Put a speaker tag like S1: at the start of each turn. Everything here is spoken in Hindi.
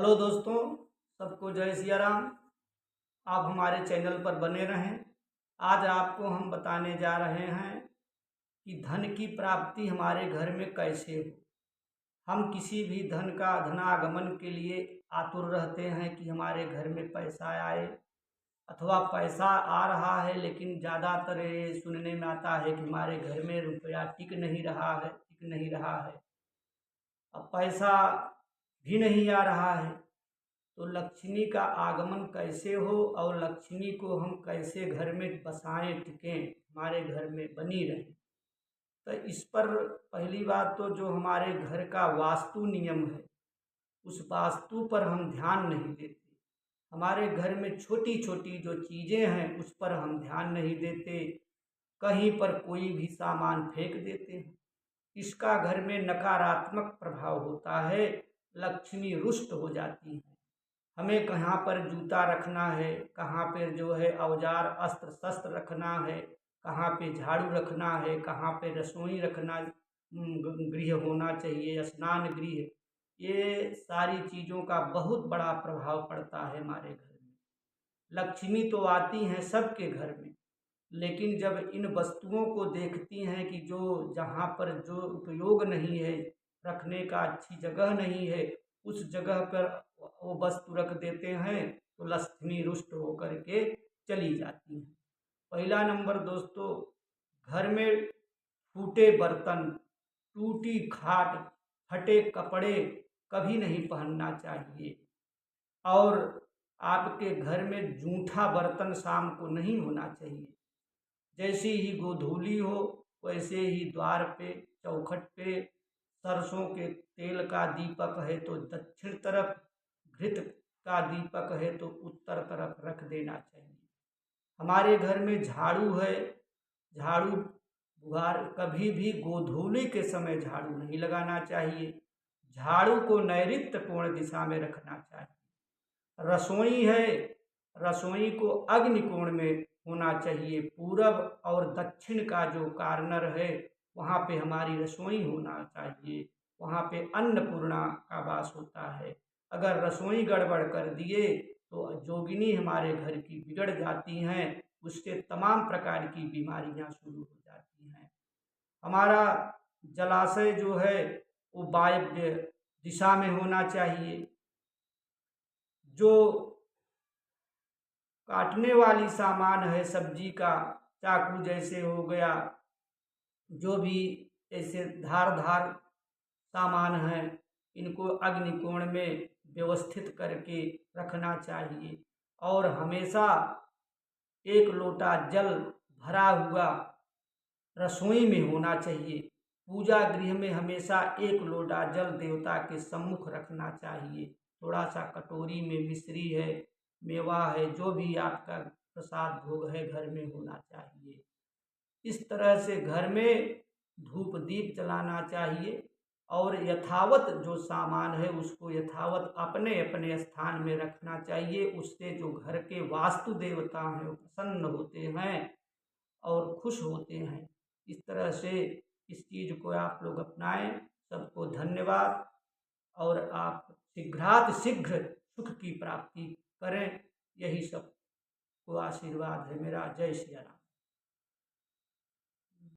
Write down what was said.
S1: हेलो दोस्तों, सबको जय सिया राम। आप हमारे चैनल पर बने रहें। आज आपको हम बताने जा रहे हैं कि धन की प्राप्ति हमारे घर में कैसे हो। हम किसी भी धनागमन के लिए आतुर रहते हैं कि हमारे घर में पैसा आए, अथवा पैसा आ रहा है लेकिन ज़्यादातर ये सुनने में आता है कि हमारे घर में रुपया टिक नहीं रहा है। अब पैसा भी नहीं आ रहा है, तो लक्ष्मी का आगमन कैसे हो और लक्ष्मी को हम कैसे घर में बसाएं, टिकें, हमारे घर में बनी रहे। तो इस पर पहली बात तो जो हमारे घर का वास्तु नियम है, उस वास्तु पर हम ध्यान नहीं देते। हमारे घर में छोटी छोटी जो चीज़ें हैं उस पर हम ध्यान नहीं देते, कहीं पर कोई भी सामान फेंक देते हैं। इसका घर में नकारात्मक प्रभाव होता है, लक्ष्मी रुष्ट हो जाती है। हमें कहाँ पर जूता रखना है, कहाँ पर जो है औजार अस्त्र शस्त्र रखना है, कहाँ पे झाड़ू रखना है, कहाँ पे रसोई रखना, गृह होना चाहिए, स्नान गृह, ये सारी चीज़ों का बहुत बड़ा प्रभाव पड़ता है हमारे घर में। लक्ष्मी तो आती हैं सबके घर में, लेकिन जब इन वस्तुओं को देखती हैं कि जो जहाँ पर जो उपयोग नहीं है, रखने का अच्छी जगह नहीं है, उस जगह पर वो वस्तु रख देते हैं, तो लक्ष्मी रुष्ट होकर के चली जाती हैं। पहला नंबर दोस्तों, घर में टूटे बर्तन, टूटी खाट, फटे कपड़े कभी नहीं पहनना चाहिए। और आपके घर में जूठा बर्तन शाम को नहीं होना चाहिए। जैसी ही गोधूली हो वैसे ही द्वार पे, चौखट पे सरसों के तेल का दीपक है तो दक्षिण तरफ, घृत का दीपक है तो उत्तर तरफ रख देना चाहिए। हमारे घर में झाड़ू है, झाड़ू बुहार कभी भी गोधूली के समय झाड़ू नहीं लगाना चाहिए। झाड़ू को नैऋत्यपूर्ण दिशा में रखना चाहिए। रसोई है, रसोई को अग्निकोण में होना चाहिए। पूरब और दक्षिण का जो कार्नर है वहाँ पे हमारी रसोई होना चाहिए, वहाँ पे अन्नपूर्णा का वास होता है। अगर रसोई गड़बड़ कर दिए तो जोगिनी हमारे घर की बिगड़ जाती हैं, उससे तमाम प्रकार की बीमारियां शुरू हो जाती हैं। हमारा जलाशय जो है वो वायव्य दिशा में होना चाहिए। जो काटने वाली सामान है सब्जी का, चाकू जैसे हो गया, जो भी ऐसे धार सामान है, इनको अग्निकोण में व्यवस्थित करके रखना चाहिए। और हमेशा एक लोटा जल भरा हुआ रसोई में होना चाहिए। पूजा गृह में हमेशा एक लोटा जल देवता के सम्मुख रखना चाहिए। थोड़ा सा कटोरी में मिश्री है, मेवा है, जो भी आपका प्रसाद भोग है घर में होना चाहिए। इस तरह से घर में धूप दीप जलाना चाहिए और यथावत जो सामान है उसको यथावत अपने अपने स्थान में रखना चाहिए। उससे जो घर के वास्तु देवता हैं वो प्रसन्न होते हैं और खुश होते हैं। इस तरह से इस चीज़ को आप लोग अपनाएं। सबको धन्यवाद। और आप शीघ्र सुख की प्राप्ति करें, यही सब को आशीर्वाद है मेरा। जय सिया राम।